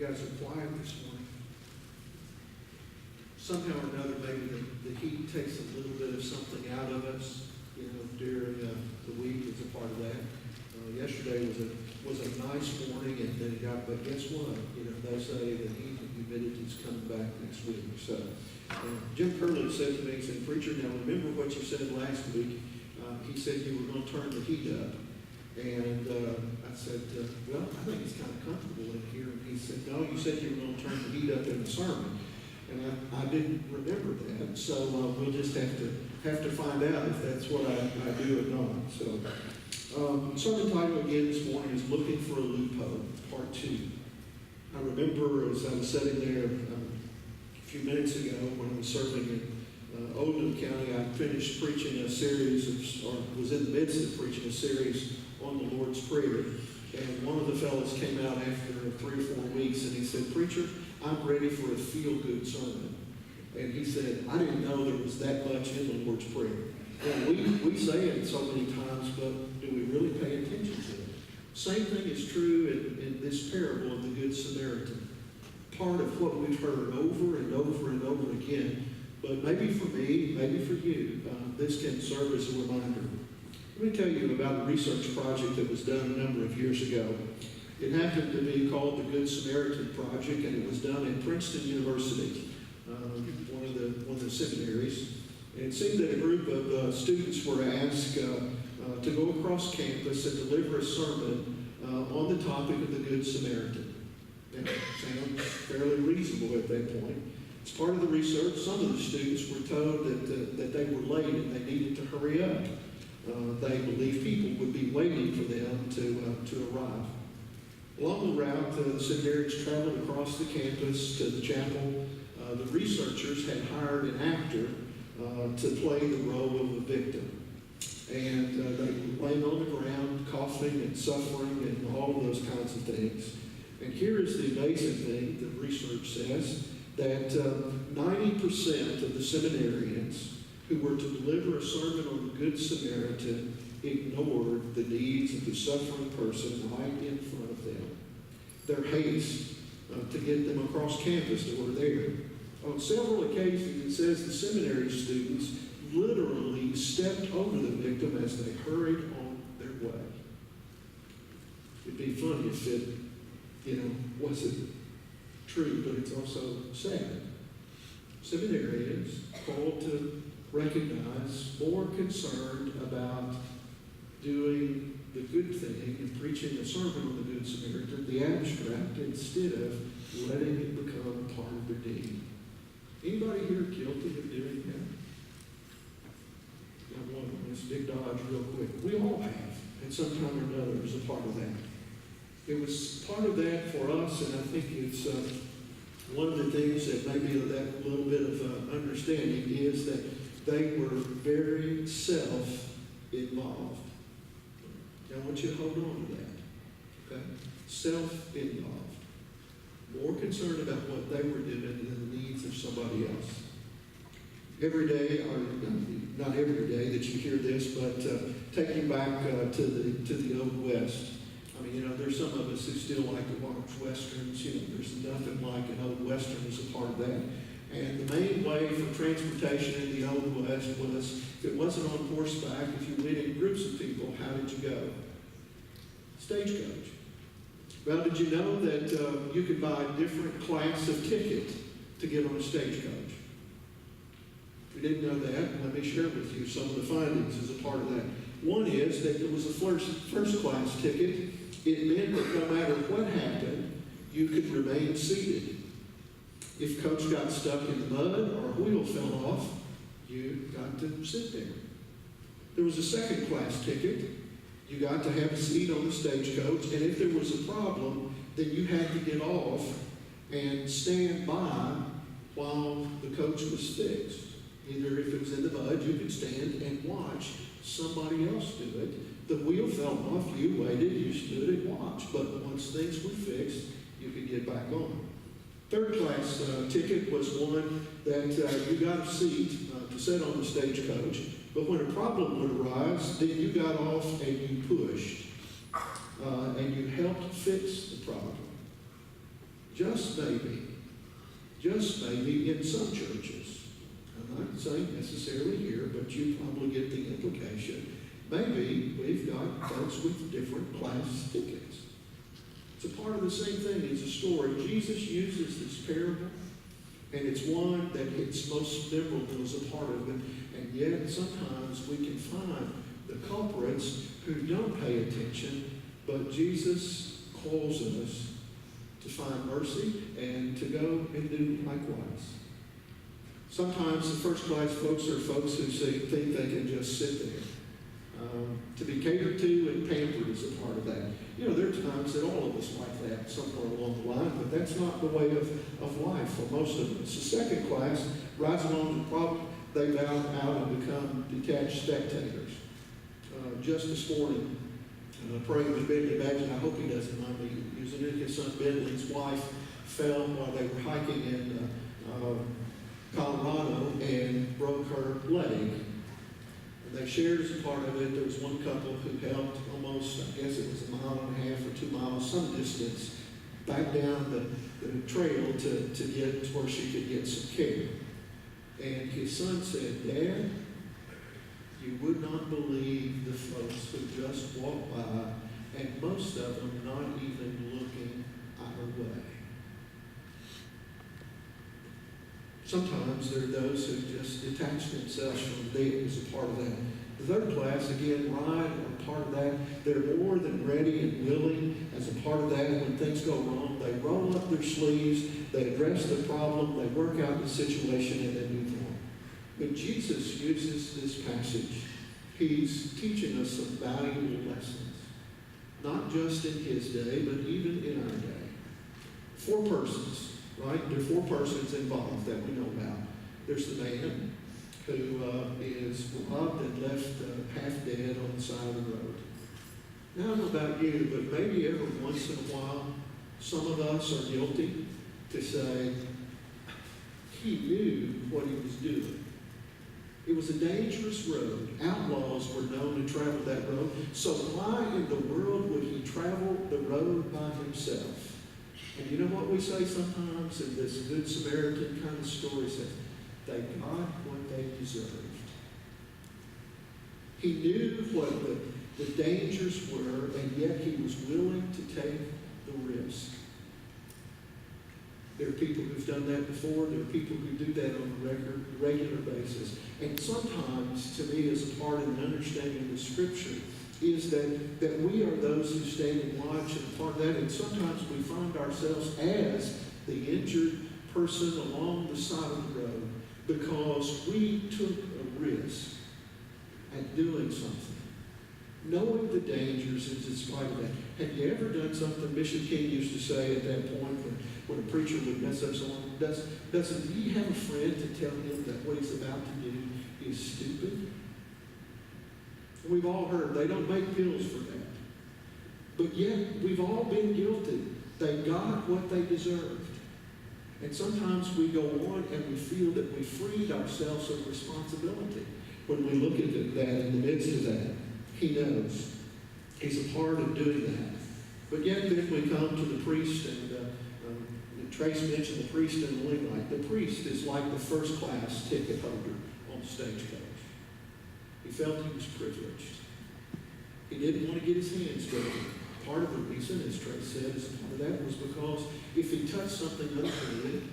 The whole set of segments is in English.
guys are quiet this morning. Somehow or another, maybe the heat takes a little bit of something out of us, during the week as a part of that. Yesterday was a nice morning, and then but guess what? They say the heat and humidity is coming back next week. So Jim Curley said to me, he said, "Preacher, now remember what you said last week." He said you were going to turn the heat up. And I said, well, I think it's kind of comfortable in here. And he said, no, you said you were going to turn the heat up in the sermon. And I didn't remember that. So we'll just have to find out if that's what I do or not. So sermon title again this morning is Looking for a Loophole, Part 2. I remember as I was sitting there a few minutes ago when I was serving in Oldham County, I finished preaching a series or was in the midst of preaching a series on the Lord's Prayer. And one of the fellows came out after 3 or 4 weeks and he said, "Preacher, I'm ready for a feel-good sermon." And he said, "I didn't know there was that much in the Lord's Prayer." And we say it so many times, but do we really pay attention to it? Same thing is true in this parable of the Good Samaritan. Part of what we've heard over and over and over again, but maybe for me, maybe for you, this can serve as a reminder. Let me tell you about a research project that was done a number of years ago. It happened to be called the Good Samaritan Project, and it was done at Princeton University, one of the seminaries. And it seemed that a group of students were asked to go across campus and deliver a sermon on the topic of the Good Samaritan. That sounds fairly reasonable at that point. As part of the research, some of the students were told that they were late and they needed to hurry up. They believed people would be waiting for them to arrive. Along the route, the seminaries traveled across the campus to the chapel. The researchers had hired an actor to play the role of a victim. And they were laying on the ground, coughing and suffering and all of those kinds of things. And here is the amazing thing that research says, that 90% of the seminarians who were to deliver a sermon on the Good Samaritan ignored the needs of the suffering person right in front of them. Their haste to get them across campus that were there. On several occasions, it says the seminary students literally stepped over the victim as they hurried on their way. It'd be funny if it, wasn't true, but it's also sad. Seminarians called to recognize, more concerned about doing the good thing and preaching a sermon on the Good Samaritan, the abstract, instead of letting it become part of their deed. Anybody here guilty of doing that? I want to big dodge real quick. We all have, at some time or another, as a part of that. It was part of that for us, and I think it's one of the things that maybe that little bit of understanding is that they were very self-involved. I want you to hold on to that. Okay? Self-involved. More concerned about what they were doing than the needs of somebody else. Every day, or not every day that you hear this, but taking back to the Old West. I mean, there's some of us who still like to watch Westerns. There's nothing like an Old Western as a part of that. And the main way for transportation in the Old West was, if it wasn't on horseback, if you went in groups of people, how did you go? Stagecoach. Well, did you know that you could buy a different class of ticket to get on a stagecoach? If you didn't know that, let me share with you some of the findings as a part of that. One is that it was a first class ticket. It meant that no matter what happened, you could remain seated. If coach got stuck in the mud or a wheel fell off, you got to sit there. There was a second class ticket. You got to have a seat on the stagecoach, and if there was a problem, then you had to get off and stand by while the coach was fixed. Either if it was in the mud, you could stand and watch somebody else do it. The wheel fell off, you waited, you stood and watched. But once things were fixed, you could get back on. Third class ticket was one that you got a seat to sit on the stagecoach, but when a problem would arise, then you got off and you pushed, and you helped fix the problem. just maybe in some churches, I'm not saying necessarily here, but you probably get the implication, maybe we've got folks with different class tickets. It's a part of the same thing. It's a story. Jesus uses this parable, and it's one that it's most memorable as a part of it, and yet sometimes we can find the culprits who don't pay attention, but Jesus calls us to find mercy and to go and do likewise. Sometimes the first class folks are folks who think they can just sit there. To be catered to and pampered is a part of that. You know, there are times that all of us like that somewhere along the line, but that's not the way of life for most of us. The second class rides along the problem. They bow out and become detached spectators. Just this morning, praying with Bentley Badger, I hope he doesn't mind me using it. His son Bentley's wife fell while they were hiking in Colorado and broke her leg. They shared as a part of it. There was one couple who helped almost, I guess it was 1.5 miles or 2 miles, some distance, back down the trail to get to where she could get some care. And his son said, "Dad, you would not believe the folks who just walked by, and most of them not even looking our way." Sometimes there are those who just detach themselves from them as a part of that. The third class, again, ride are part of that. They're more than ready and willing as a part of that. When things go wrong, they roll up their sleeves, they address the problem, they work out the situation, and they move on. But Jesus uses this passage. He's teaching us some valuable lessons, not just in his day, but even in our day. 4 persons. Right? There are 4 persons involved that we know about. There's the man who is robbed and left half dead on the side of the road. Now, I don't know about you, but maybe every once in a while, some of us are guilty to say, he knew what he was doing. It was a dangerous road. Outlaws were known to travel that road. So why in the world would he travel the road by himself? And you know what we say sometimes in this Good Samaritan kind of story says, they got what they deserved. He knew what the dangers were, and yet he was willing to take the risk. There are people who've done that before. There are people who do that on a regular basis. And sometimes, to me, as a part of an understanding of the Scripture, is that we are those who stand and watch and a part of that, and sometimes we find ourselves as the injured person along the side of the road because we took a risk at doing something, knowing the dangers and in spite of that. Have you ever done something Bishop King used to say at that point when a preacher would mess up someone? Doesn't he have a friend to tell him that what he's about to do is stupid? We've all heard they don't make pills for that. But yet, we've all been guilty. They got what they deserved. And sometimes we go on and we feel that we freed ourselves of responsibility. When we look at that in the midst of that, he knows. He's a part of doing that. But yet then we come to the priest, and Trace mentioned the priest and the Levite. The priest is like the first class ticket holder on the stagecoach. He felt he was privileged. He didn't want to get his hands dirty. Part of the reason, as Trace said, as part of that was because if he touched something unclean,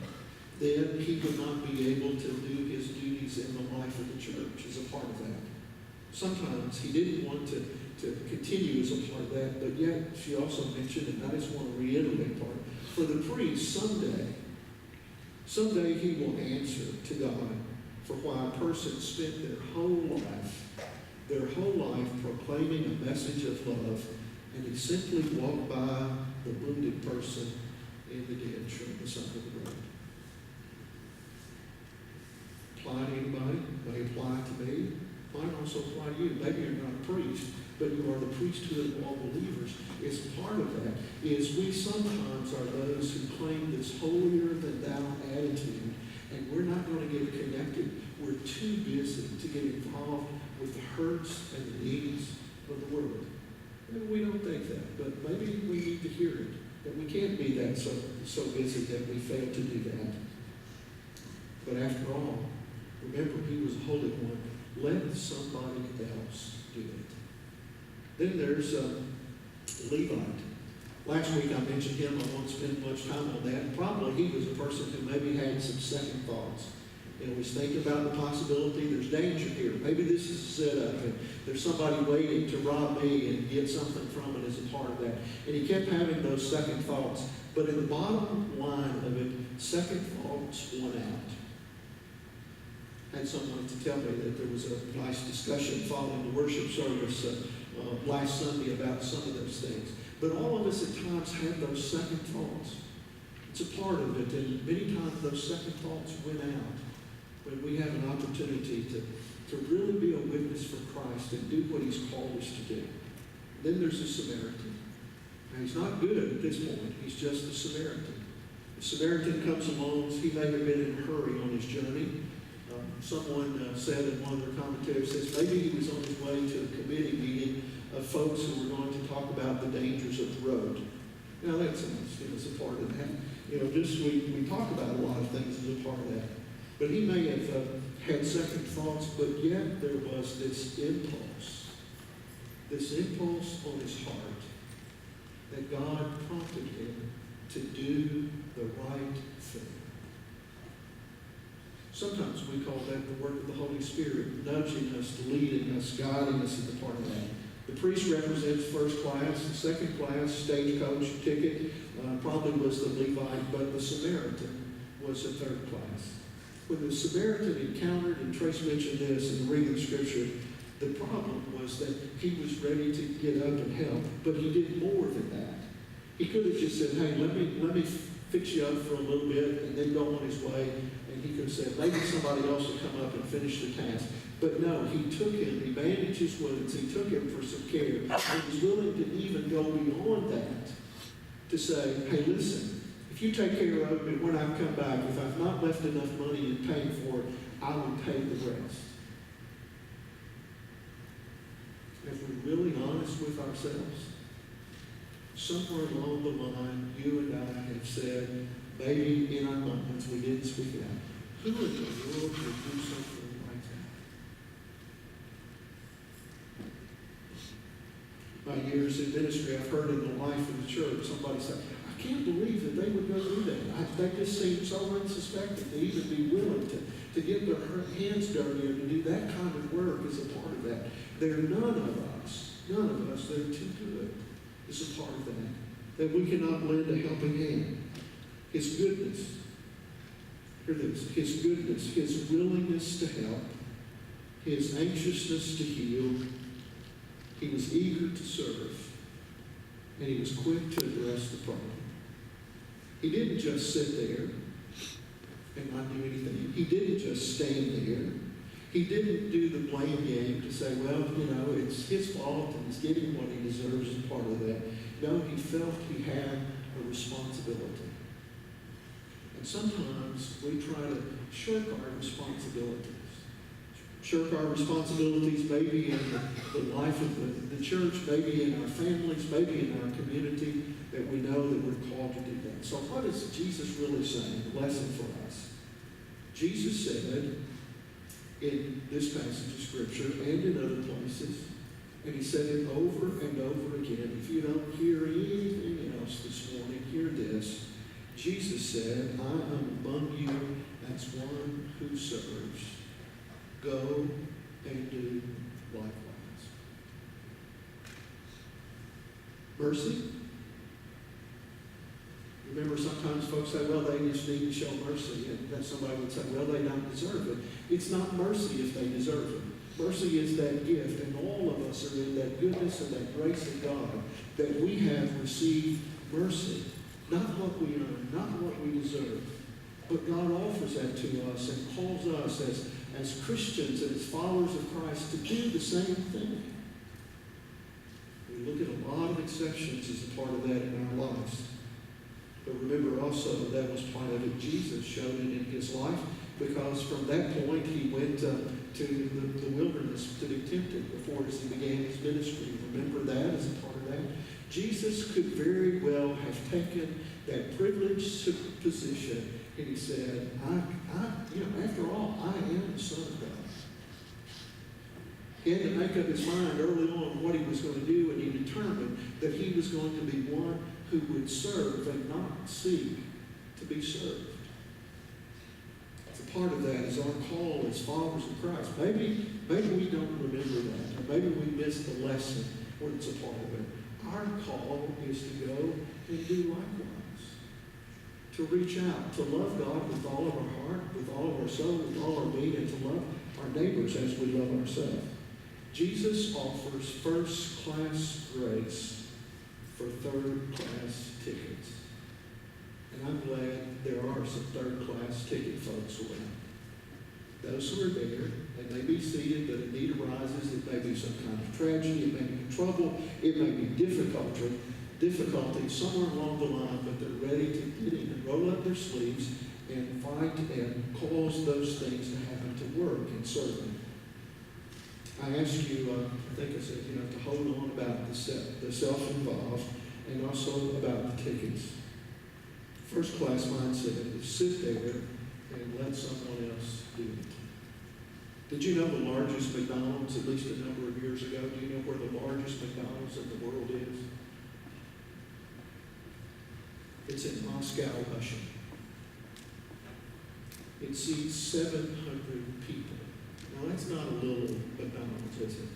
then he would not be able to do his duties in the life of the church as a part of that. Sometimes he didn't want to continue as a part of that, but yet she also mentioned, and I just want to reiterate part, for the priest, someday he will answer to God for why a person spent their whole life proclaiming a message of love, and he simply walked by the wounded person in the ditch on the side of the road. Apply to anybody, may apply to me, might also apply to you. Maybe you're not a priest, but you are the priesthood of all believers. It's part of that is we sometimes are those who claim this holier than thou attitude, and we're not going to get connected. We're too busy to get involved with the hurts and the needs of the world. Maybe we don't think that, but maybe we need to hear it. That we can't be that so busy that we fail to do that. But after all, remember, he was a holy one. Let somebody else do it. Then there's Levite. Last week I mentioned him. I won't spend much time on that. Probably he was a person who maybe had some second thoughts. He's thinking about the possibility there's danger here. Maybe this is a setup, and there's somebody waiting to rob me and get something from it as a part of that. And he kept having those second thoughts. But in the bottom line of it, second thoughts won out. I had someone to tell me that there was a nice discussion following the worship service last Sunday about some of those things. But all of us at times have those second thoughts. It's a part of it, and many times those second thoughts win out when we have an opportunity to really be a witness for Christ and do what he's called us to do. Then there's a Samaritan. Now, he's not good at this point. He's just a Samaritan. The Samaritan comes along. He may have been in a hurry on his journey. Someone said in one of their commentaries, says maybe he was on his way to a committee meeting of folks who were going to talk about the dangers of the road. Now that sounds, as a part of that. We talk about a lot of things as a part of that. But he may have had second thoughts, but yet there was this impulse on his heart that God prompted him to do the right thing. Sometimes we call that the work of the Holy Spirit, nudging us, leading us, guiding us as a part of that. The priest represents first class. The second class, stagecoach ticket, probably was the Levite, but the Samaritan was the third class. When the Samaritan encountered, and Trace mentioned this in the reading of Scripture, the problem was that he was ready to get up and help, but he did more than that. He could have just said, hey, let me fix you up for a little bit, and then go on his way. And he could have said, maybe somebody else will come up and finish the task. But no, he took him, he bandaged his wounds, he took him for some care. He was willing to even go beyond that to say, hey, listen, if you take care of me when I come back, if I've not left enough money in paying for it, I will pay the rest. If we're really honest with ourselves, somewhere along the line, you and I have said, maybe in our moments we didn't speak it out. Who in the world would do something like that? My years in ministry, I've heard in the life of the church, somebody say, I can't believe that they would go do that. They just seem so unsuspecting to even be willing to get their hands dirty or to do that kind of work as a part of that. There are none of us that are too good as a part of that we cannot lend a helping hand. His goodness, hear this, his goodness, his willingness to help, his anxiousness to heal, he was eager to serve, and he was quick to address the problem. He didn't just sit there and not do anything. He didn't just stand there. He didn't do the blame game to say, well, it's his fault and he's getting what he deserves as part of that. No, he felt he had a responsibility. And sometimes we try to shirk our responsibilities. Shirk our responsibilities maybe in the life of the church, maybe in our families, maybe in our community, that we know that we're called to do that. So what is Jesus really saying? The lesson for us. Jesus said in this passage of Scripture and in other places, and he said it over and over again. If you don't hear anything else this morning, hear this. Jesus said, I am among you as one who serves. Go and do likewise. Mercy. Remember, sometimes folks say, well, they just need to show mercy. And then somebody would say, well, they don't deserve it. It's not mercy if they deserve it. Mercy is that gift, and all of us are in that goodness and that grace of God that we have received mercy. Not what we earn, not what we deserve, but God offers that to us and calls us as Christians and as followers of Christ to do the same thing. We look at a lot of exceptions as a part of that in our lives. But remember also that was part of it. Jesus showed it in his life, because from that point he went to the wilderness to be tempted before he began his ministry. Remember that as a part of that. Jesus could very well have taken that privileged position and he said, after all, I am the Son of God. He had to make up his mind early on what he was going to do, and he determined that he was going to be one who would serve and not seek to be served. A part of that is our call as followers of Christ. Maybe we don't remember that, or maybe we miss the lesson when it's a part of it. Our call is to go and do likewise. To reach out, to love God with all of our heart, with all of our soul, with all our being, and to love our neighbors as we love ourselves. Jesus offers first-class grace for third-class tickets. And I'm glad there are some third-class ticket folks around. Those who are there, they may be seated, but a need arises. It may be some kind of tragedy. It may be trouble. It may be difficulty somewhere along the line, but they're ready to get in and roll up their sleeves and fight and cause those things to happen, to work and serve them. I asked you, I think I said, to hold on about the self-involved and also about the tickets. First class mindset is sit there and let someone else do it. Did you know the largest McDonald's, at least a number of years ago, do you know where the largest McDonald's in the world is? It's in Moscow, Russia. It seats 700 people. Now, that's not a little McDonald's, is it?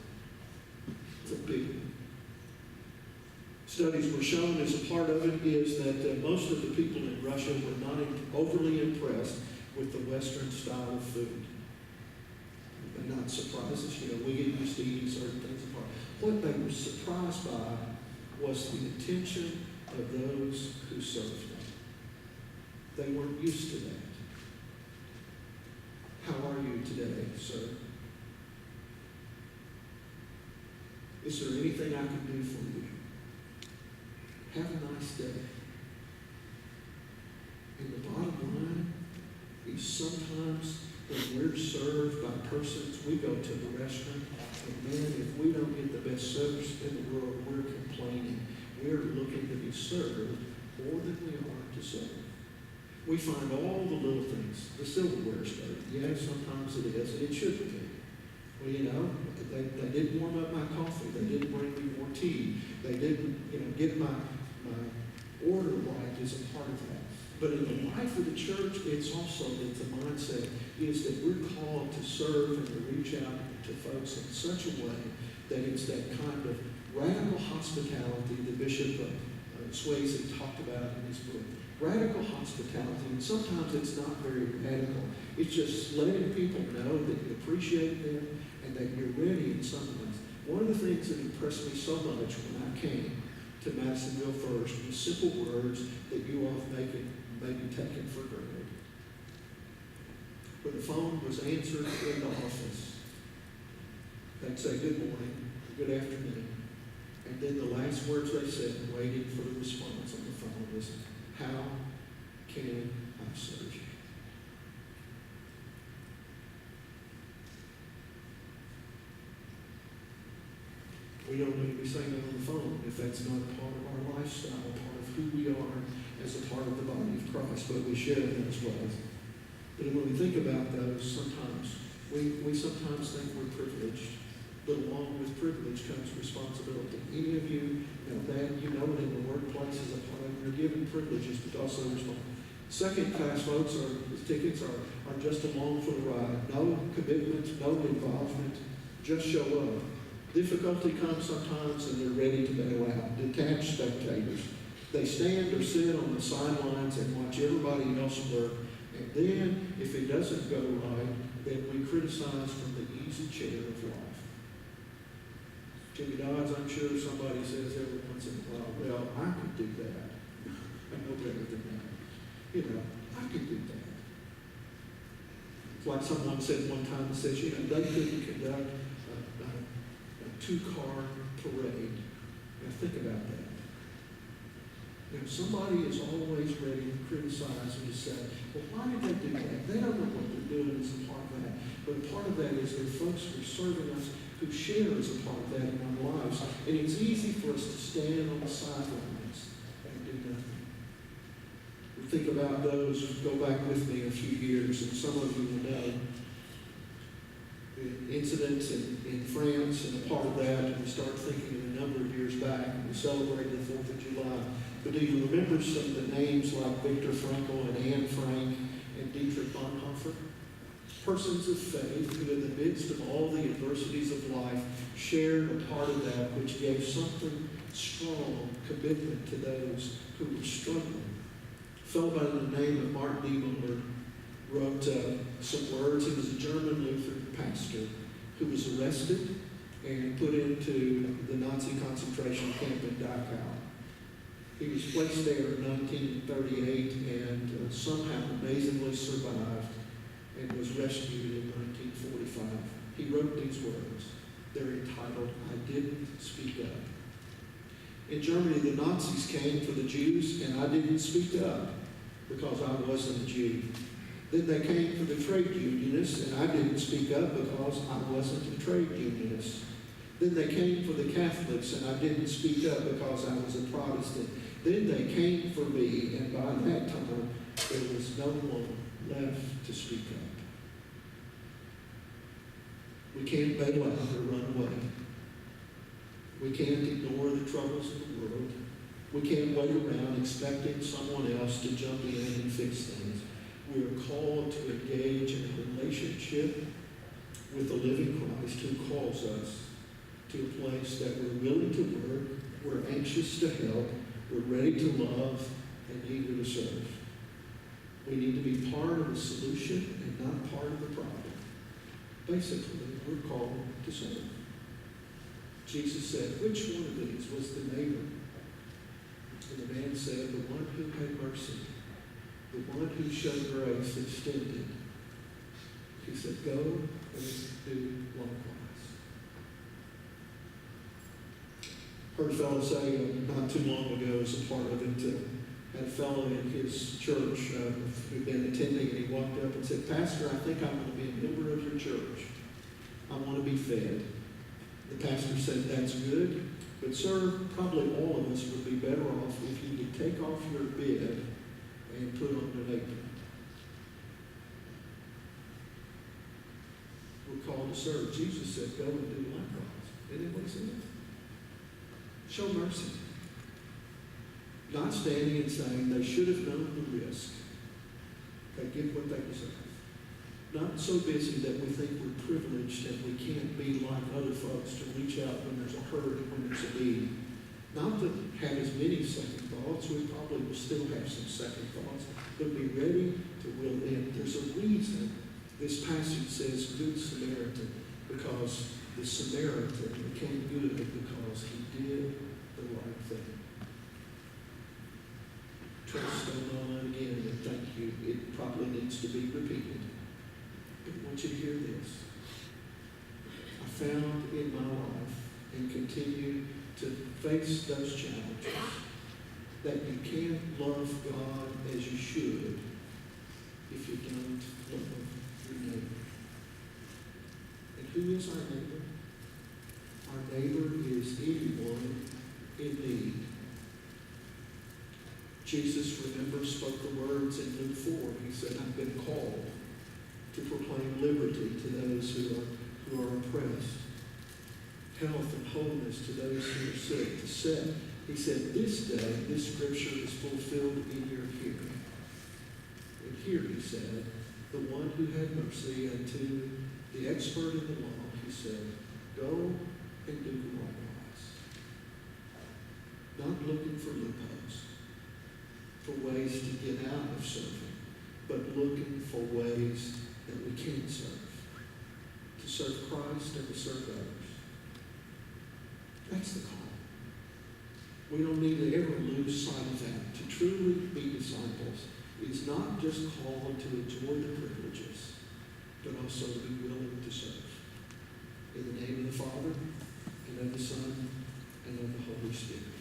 It's a big one. Studies were shown as a part of it is that most of the people in Russia were not overly impressed with the Western style of food. It may not surprise us, we get used to eating certain things apart. What they were surprised by was the attention of those who served them. They weren't used to that. How are you today, sir? Is there anything I can do for you? Have a nice day. And the bottom line is sometimes when we're served by persons, we go to the restaurant, and man, if we don't get the best service in the world, we're complaining. We're looking to be served more than we are to serve. We find all the little things. The silverware is dirty. Yeah, sometimes it is, and it should be. Well, they didn't warm up my coffee. They didn't bring me more tea. They didn't, get my order right is a part of that. But in the life of the church, it's a mindset is that we're called to serve and to reach out to folks in such a way that it's that kind of radical hospitality that Bishop Swayze talked about in his book. Radical hospitality, and sometimes it's not very radical. It's just letting people know that you appreciate them and that you're ready in some ways. One of the things that impressed me so much when I came to Madisonville first was simple words that you all may be taken for granted. When the phone was answered in the office, they'd say good morning, good afternoon. And then the last words they said, waiting for the response on the phone, was, how can I serve you? We don't need to be saying that on the phone if that's not a part of our lifestyle, part of who we are as a part of the body of Christ, but we share in those ways. But when we think about those, sometimes we sometimes think we're privileged. But along with privilege comes responsibility. Any of you know that, you know it in the workplace as a part of you're given privileges, but also responsibility. Second class folks tickets are just along for the ride. No commitment, no involvement, just show up. Difficulty comes sometimes and they're ready to bail out. Detached spectators. They stand or sit on the sidelines and watch everybody else work. And then, if it doesn't go right, then we criticize from the easy chair of life. Jimmy Dodds, I'm sure somebody says every once in a while, well, I could do that. I know better than that. I could do that. It's like someone said one time that says, they couldn't conduct a two-car parade. Now think about that. Somebody is always ready to criticize and to say, well, why did they do that? They don't know what they're doing as a part of that. But a part of that is there are folks who are serving us who share as a part of that in our lives. And it's easy for us to stand on the sidelines and do nothing. We think about those who go back with me a few years, and some of you will know the incidents in France and a part of that, and we start thinking of a number of years back, and we celebrated the 4th of July. But do you remember some of the names like Viktor Frankl and Anne Frank and Dietrich Bonhoeffer? Persons of faith who in the midst of all the adversities of life shared a part of that which gave something strong commitment to those who were struggling. A fellow by the name of Mark Niemöller wrote some words. He was a German Lutheran pastor who was arrested and put into the Nazi concentration camp in Dachau. He was placed there in 1938 and somehow amazingly survived and was rescued in 1945. He wrote these words. They're entitled, "I Didn't Speak Up." In Germany, the Nazis came for the Jews, and I didn't speak up because I wasn't a Jew. Then they came for the trade unionists, and I didn't speak up because I wasn't a trade unionist. Then they came for the Catholics, and I didn't speak up because I was a Protestant. Then they came for me, and by that time, there was no one left to speak up. We can't bail out or run away. We can't ignore the troubles of the world. We can't wait around expecting someone else to jump in and fix things. We are called to engage in a relationship with the living Christ who calls us to a place that we're willing to work, we're anxious to help, we're ready to love, and eager to serve. We need to be part of the solution and not part of the problem. Basically, we're called to serve. Jesus said, which one of these was the neighbor? And the man said, the one who had mercy, the one who showed grace extended. He said, go and do likewise. Heard a fellow say not too long ago as a part of it, had a fellow in his church who'd been attending, and he walked up and said, Pastor, I think I want to be a member of your church. I want to be fed. The pastor said, that's good, but sir, probably all of us would be better off if you could take off your bib and put on an apron. We're called to serve. Jesus said, go and do likewise. Isn't that what he said? Show mercy. Not standing and saying they should have known the risk. They get what they deserve. Not so busy that we think we're privileged and we can't be like other folks to reach out when there's a hurt and when there's a need. Not to have as many second thoughts. We probably will still have some second thoughts, but be ready to will in. There's a reason this passage says Good Samaritan, because the Samaritan became good because he did the right thing. Trust on again and thank you. It probably needs to be repeated. But I want you to hear this. I found in my life and continue to face those challenges that you can't love God as you should if you don't love your neighbor. And who is our neighbor? Our neighbor is anyone in need. Jesus, remember, spoke the words in Luke 4. He said, I've been called to proclaim liberty to those who are oppressed, health and wholeness to those who are sick, to set. He said, this day, this scripture is fulfilled in your hearing. And here, he said, the one who had mercy, and to the expert in the law, he said, go and do likewise. Not looking for loopholes, for ways to get out of serving, but looking for ways that we can serve. To serve Christ and to serve others. That's the call. We don't need to ever lose sight of that. To truly be disciples is not just called to enjoy the privileges, but also to be willing to serve. In the name of the Father, and of the Son, and of the Holy Spirit.